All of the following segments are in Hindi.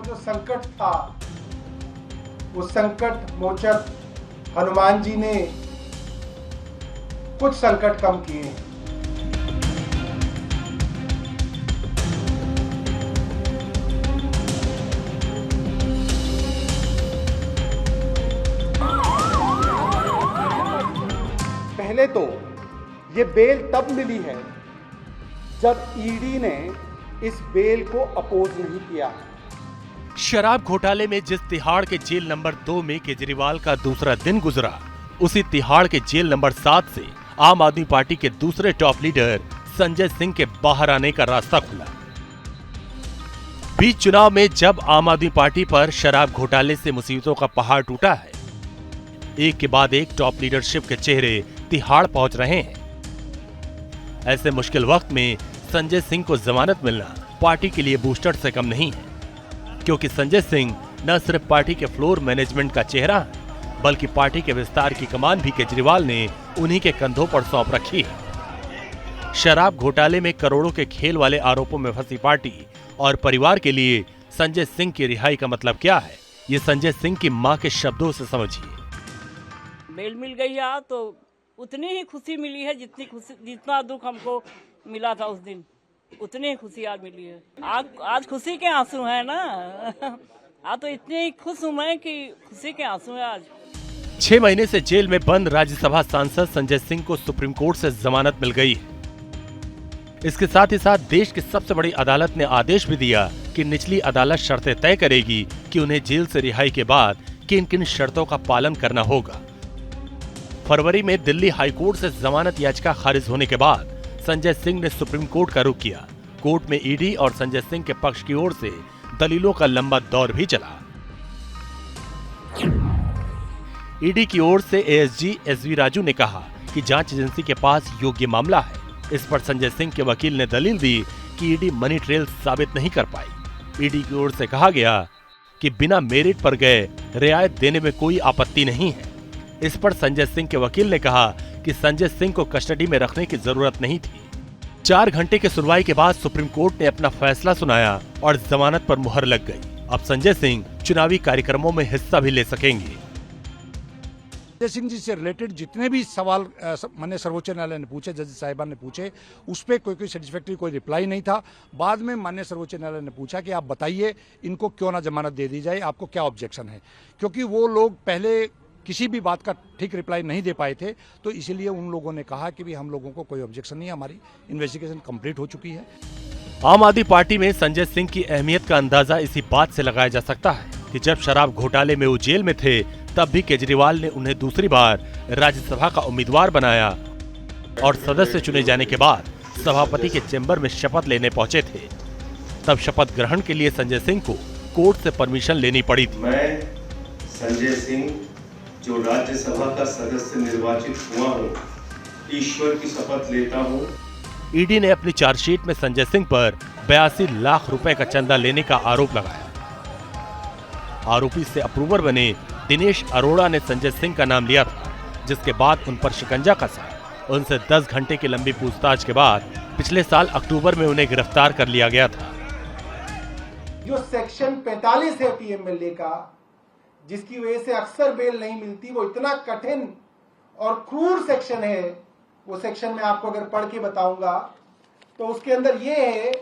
जो संकट था, वो संकट मोचक हनुमान जी ने कुछ संकट कम किए हैं। पहले तो ये बेल तब मिली है जब ईडी ने इस बेल को अपोज नहीं किया। शराब घोटाले में जिस तिहाड़ के जेल नंबर 2 में केजरीवाल का दूसरा दिन गुजरा, उसी तिहाड़ के जेल नंबर 7 से आम आदमी पार्टी के दूसरे टॉप लीडर संजय सिंह के बाहर आने का रास्ता खुला। बीच चुनाव में जब आम आदमी पार्टी पर शराब घोटाले से मुसीबतों का पहाड़ टूटा है, एक के बाद एक टॉप लीडरशिप के चेहरे तिहाड़ पहुंच रहे हैं। ऐसे मुश्किल वक्त में संजय सिंह को जमानत मिलना पार्टी के लिए बूस्टर से कम नहीं है, क्योंकि संजय सिंह न सिर्फ पार्टी के फ्लोर मैनेजमेंट का चेहरा है, बल्कि पार्टी के विस्तार की कमान भी केजरीवाल ने उन्हीं के कंधों पर सौंप रखी है। शराब घोटाले में करोड़ों के खेल वाले आरोपों में फंसी पार्टी और परिवार के लिए संजय सिंह की रिहाई का मतलब क्या है, ये संजय सिंह की मां के शब्दों से समझिए। बेल मिल गई है तो उतनी ही खुशी मिली है जितना दुख हमको मिला था उस दिन, उतनी ही खुशी आज मिली है। आज खुशी के आंसू हैं ना। आज तो इतने ही खुश हूं मैं कि खुशी के आंसू हैं आज। 6 महीने से जेल में बंद राज्यसभा सांसद संजय सिंह को सुप्रीम कोर्ट से जमानत मिल गई है। इसके साथ ही साथ देश की सबसे बड़ी अदालत ने आदेश भी दिया कि निचली अदालत शर्तें तय करेगी कि उन्हें जेल से रिहाई के बाद किन किन शर्तों का पालन करना होगा। फरवरी में दिल्ली हाईकोर्ट से जमानत याचिका खारिज होने के बाद संजय सिंह ने सुप्रीम कोर्ट का रुख किया। कोर्ट में ईडी और संजय सिंह के पक्ष की ओर से दलीलों का लंबा दौर भी चला। ईडी की ओर से एएसजी एसवी राजू ने कहा कि जांच एजेंसी के पास योग्य मामला है। इस पर संजय सिंह के वकील ने दलील दी कि ईडी मनी ट्रेल साबित नहीं कर पाई। ईडी की ओर से कहा गया कि बिना मेरिट पर गए रियायत देने में कोई आपत्ति नहीं है। इस पर संजय सिंह के वकील ने कहा कि संजय सिंह को कस्टडी में रखने की जरूरत नहीं थी। 4 घंटे की सुनवाई के बाद सुप्रीम कोर्ट ने अपना फैसला सुनाया और जमानत पर मुहर लग गई। अब संजय सिंह चुनावी कार्यक्रमों में हिस्सा भी ले सकेंगे। संजय सिंह जी से रिलेटेड जितने भी सवाल माननीय सर्वोच्च न्यायालय ने पूछे, जज साहिबान ने पूछे, उस पर कोई सेटिस्फैक्ट्री कोई रिप्लाई नहीं था। बाद में माननीय सर्वोच्च न्यायालय ने पूछा कि आप बताइए इनको क्यों ना जमानत दे दी जाए, आपको क्या ऑब्जेक्शन है, क्योंकि वो लोग पहले किसी भी बात का ठीक रिप्लाई नहीं दे पाए थे। तो इसीलिए उन लोगों ने कहा कि भी हम लोगों को कोई ऑब्जेक्शन नहीं है, हमारी इन्वेस्टिगेशन कंप्लीट हो चुकी है। आम आदमी पार्टी में संजय सिंह की अहमियत का अंदाजा इसी बात से लगाया जा सकता है कि जब शराब घोटाले में वो जेल में थे, तब भी केजरीवाल ने उन्हें दूसरी बार राज्यसभा का उम्मीदवार बनाया और सदस्य चुने जाने के बाद सभापति के चेंबर में शपथ लेने पहुंचे थे। तब शपथ ग्रहण के लिए संजय सिंह को कोर्ट से परमिशन लेनी पड़ी थी। मैं संजय सिंह जो राज्यसभा का सदस्य निर्वाचित हुआ हूँ, ईश्वर की शपथ लेता हूँ। ईडी ने अपनी चार्जशीट में संजय सिंह पर 82 लाख रुपए का चंदा लेने का आरोप लगाया। आरोपी से अप्रूवर बने दिनेश अरोड़ा ने संजय सिंह का नाम लिया था, जिसके बाद उन पर शिकंजा कसा। उनसे 10 घंटे की लंबी पूछताछ के बाद पिछले साल अक्टूबर में उन्हें गिरफ्तार कर लिया गया था। जो सेक्शन 45 है पीएमएलए का, जिसकी वजह से अक्सर बेल नहीं मिलती, वो इतना कठिन और क्रूर सेक्शन है। वो सेक्शन में आपको अगर पढ़ के बताऊंगा तो उसके अंदर ये है,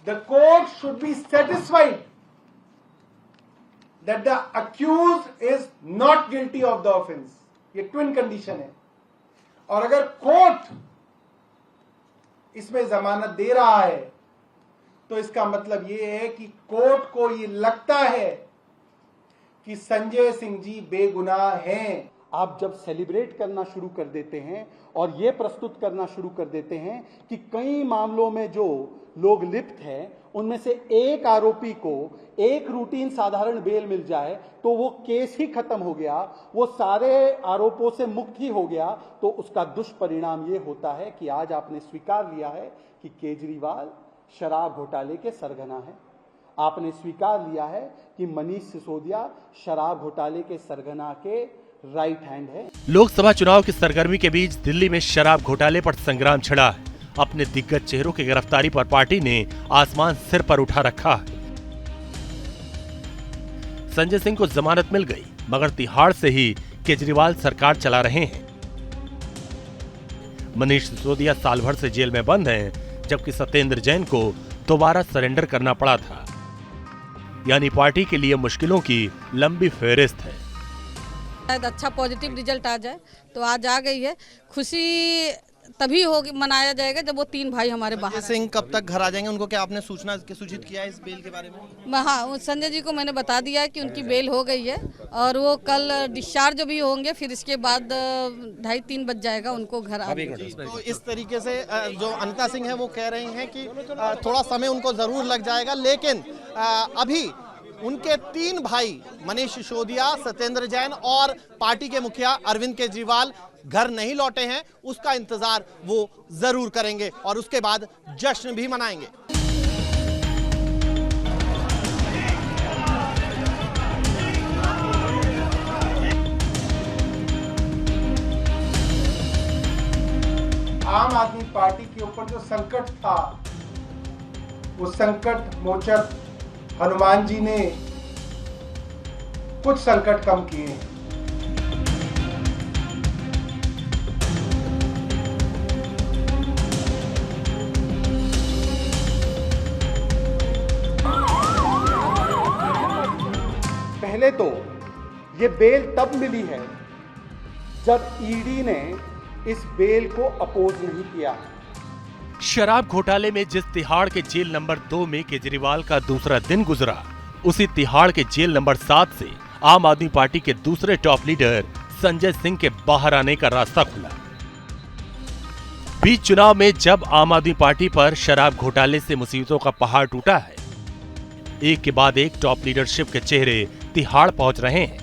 the court should be satisfied that the accused is not guilty of the offence. ये ट्विन कंडीशन है। और अगर कोर्ट इसमें जमानत दे रहा है तो इसका मतलब ये है कि कोर्ट को ये लगता है कि संजय सिंह जी बेगुनाह हैं। आप जब सेलिब्रेट करना शुरू कर देते हैं और ये प्रस्तुत करना शुरू कर देते हैं कि कई मामलों में जो लोग लिप्त हैं उनमें से एक आरोपी को एक रूटीन साधारण बेल मिल जाए तो वो केस ही खत्म हो गया, वो सारे आरोपों से मुक्त ही हो गया, तो उसका दुष्परिणाम ये होता है कि आज आपने स्वीकार लिया है कि केजरीवाल शराब घोटाले के सरगना है। आपने स्वीकार लिया है कि मनीष सिसोदिया शराब घोटाले के सरगना के राइट हैंड है। लोकसभा चुनाव की सरगर्मी के बीच दिल्ली में शराब घोटाले पर संग्राम छिड़ा है। अपने दिग्गज चेहरों की गिरफ्तारी पर पार्टी ने आसमान सिर पर उठा रखा है। संजय सिंह को जमानत मिल गई, मगर तिहाड़ से ही केजरीवाल सरकार चला रहे हैं। मनीष सिसोदिया साल भर से जेल में बंद हैं, जबकि सत्येंद्र जैन को दोबारा सरेंडर करना पड़ा था। यानी पार्टी के लिए मुश्किलों की लंबी फेहरिस्त है। शायद अच्छा पॉजिटिव रिजल्ट आ जाए, तो आज आ गई है। खुशी तभी होगी, मनाया जाएगा जब वो 3 भाई हमारे बाहर। संजय सिंह कब तक घर आ जाएंगे? उनको क्या आपने सूचित किया है इस बेल के बारे में? हाँ, संजय जी को मैंने बता दिया है कि उनकी बेल हो गई है और वो कल डिस्चार्ज भी होंगे। फिर इसके बाद 2:30-3 बज जाएगा उनको घर आने। तो इस तरीके से जो अनिता सिंह है वो कह रही हैं कि थोड़ा समय उनको जरूर लग जाएगा, लेकिन अभी उनके 3 भाई मनीष सिसोदिया, सत्येंद्र जैन और पार्टी के मुखिया अरविंद केजरीवाल घर नहीं लौटे हैं। उसका इंतजार वो जरूर करेंगे और उसके बाद जश्न भी मनाएंगे। आम आदमी पार्टी के ऊपर जो संकट था, वो संकट मोचक हनुमान जी ने कुछ संकट कम किए हैं। पहले तो ये बेल तब मिली है जब ईडी ने इस बेल को अपोज नहीं किया। शराब घोटाले में जिस तिहाड़ के जेल नंबर 2 में केजरीवाल का दूसरा दिन गुजरा, उसी तिहाड़ के जेल नंबर 7 से आम आदमी पार्टी के दूसरे टॉप लीडर संजय सिंह के बाहर आने का रास्ता खुला। बीच चुनाव में जब आम आदमी पार्टी पर शराब घोटाले से मुसीबतों का पहाड़ टूटा है, एक के बाद एक टॉप लीडरशिप के चेहरे तिहाड़ पहुंच रहे हैं।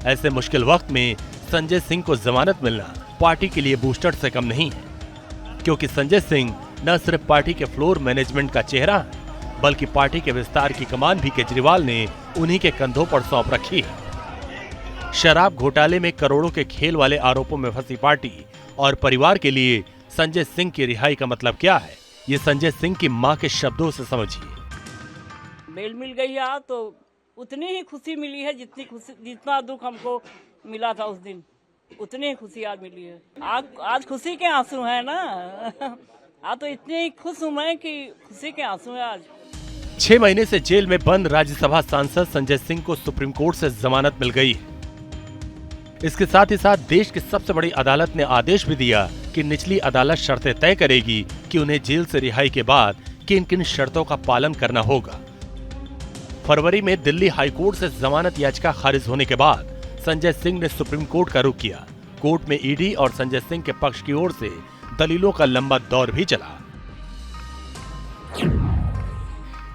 ऐसे मुश्किल वक्त में संजय सिंह को जमानत मिलना पार्टी के लिए बूस्टर से कम नहीं है, क्योंकि संजय सिंह न सिर्फ पार्टी के फ्लोर मैनेजमेंट का चेहरा है, बल्कि पार्टी के विस्तार की कमान भी केजरीवाल ने उन्हीं के कंधों पर सौंप रखी है। शराब घोटाले में करोड़ों के खेल वाले आरोपों में फंसी पार्टी और परिवार के लिए संजय सिंह की रिहाई का मतलब क्या है, ये संजय सिंह की मां के शब्दों से समझिए। बेल मिल गई है तो उतनी ही खुशी मिली है जितना दुख हमको मिला था उस दिन, उतनी ही खुशी आज मिली है। आज खुशी के आंसू हैं ना। आज तो इतने ही खुश हूं मैं कि खुशी के आंसू हैं आज। 6 महीने से जेल में बंद राज्यसभा सांसद संजय सिंह को सुप्रीम कोर्ट से जमानत मिल गई है। इसके साथ ही साथ देश की सबसे बड़ी अदालत ने आदेश भी दिया कि निचली अदालत शर्तें तय करेगी कि उन्हें जेल से रिहाई के बाद किन किन शर्तों का पालन करना होगा। फरवरी में दिल्ली हाईकोर्ट से जमानत याचिका खारिज होने के बाद संजय सिंह ने सुप्रीम कोर्ट का रुख किया। कोर्ट में ईडी और संजय सिंह के पक्ष की ओर से दलीलों का लंबा दौर भी चला।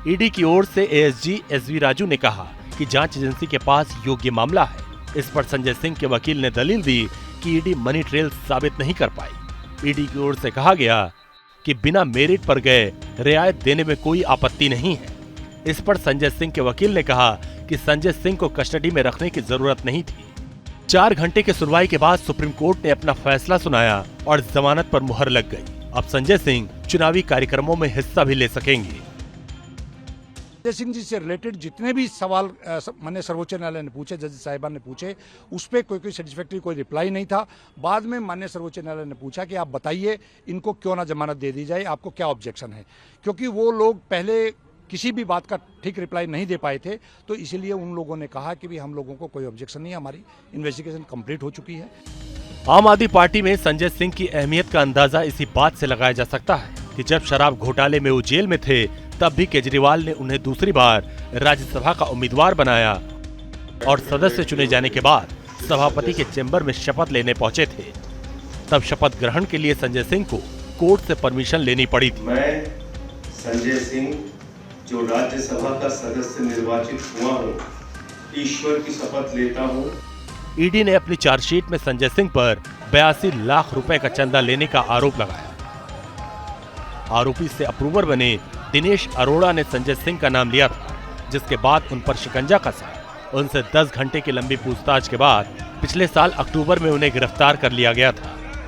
ईडी की ओर से एएसजी एसवी राजू ने कहा कि जांच एजेंसी के पास योग्य मामला है। इस पर संजय सिंह के वकील ने दलील दी कि ईडी मनी ट्रेल साबित नहीं कर पाई। ईडी की ओर से कहा गया कि बिना मेरिट पर गए रियायत देने में कोई आपत्ति नहीं है। इस पर संजय सिंह के वकील ने कहा कि संजय सिंह को कस्टडी में रखने की जरूरत नहीं थी। 4 घंटे की सुनवाई के बाद सुप्रीम कोर्ट ने अपना फैसला सुनाया और जमानत पर मुहर लग गई। अब संजय सिंह चुनावी कार्यक्रमों में हिस्सा भी ले सकेंगे। संजय सिंह जी से रिलेटेड जितने भी सवाल माननीय सर्वोच्च न्यायालय ने पूछे, जज साहिबान ने पूछे, उस पर कोई सेटिस्फैक्ट्री कोई रिप्लाई नहीं था। बाद में माननीय सर्वोच्च न्यायालय ने पूछा कि आप बताइए इनको क्यों ना जमानत दे दी जाए, आपको क्या ऑब्जेक्शन है, क्योंकि वो लोग पहले किसी भी बात का ठीक रिप्लाई नहीं दे पाए थे। तो इसीलिए उन लोगों ने कहा कि भी हम लोगों को कोई ऑब्जेक्शन नहीं है, हमारी इन्वेस्टिगेशन कंप्लीट हो चुकी है। आम आदमी पार्टी में संजय सिंह की अहमियत का अंदाजा इसी बात से लगाया जा सकता है कि जब शराब घोटाले में वो जेल में थे, तब भी केजरीवाल ने उन्हें दूसरी बार राज्यसभा का उम्मीदवार बनाया और सदस्य चुने जाने के बाद सभापति के चेंबर में शपथ लेने पहुंचे थे। तब शपथ ग्रहण के लिए संजय सिंह को कोर्ट से परमिशन लेनी पड़ी थी। मैं संजय सिंह जो राज्यसभा का सदस्य निर्वाचित हुआ हूँ, ईश्वर की शपथ लेता हूँ। ईडी ने अपनी चार्जशीट में संजय सिंह पर 82 लाख रुपए का चंदा लेने का आरोप लगाया। आरोपी से अप्रूवर बने दिनेश अरोड़ा ने संजय सिंह का नाम लिया था, जिसके बाद उन पर शिकंजा कसा। उनसे 10 घंटे की लंबी पूछताछ के बाद पिछले साल अक्टूबर में उन्हें गिरफ्तार कर लिया गया था।